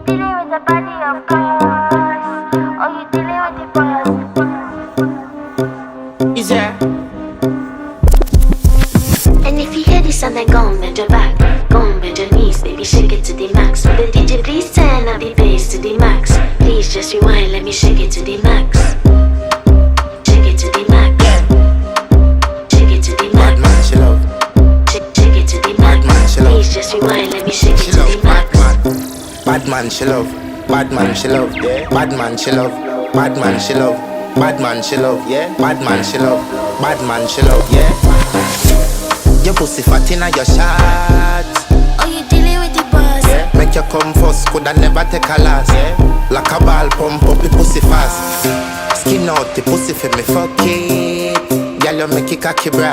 dealing with the body of course, or you dealing with the boss? Is there? And if you hear this sound, then go on, bend your back. Go on, bend your knees, baby, shake it to the max. Will the DJ please turn up the bass to the max? Please just rewind, let me shake it to the max. Shake it to the max. Shake it to the Bad max. man, she love. Shake it to the max. man, she love. Please just rewind, let me shake it She to love. the max. Bad man, she love. Bad man, she love. Yeah. Bad man, she love. Bad man, she love. Bad man, she love. Yeah. Bad man, she love. Bad man, she love. Yeah. Your pussy fat inna your shots. Oh, you dealing with the boss? Yeah. Make you come first, coulda never take a last. Yeah. Like a ball pump up the pussy fast. Skin out the pussy for me fuck it. Girl, you make it cocky bright.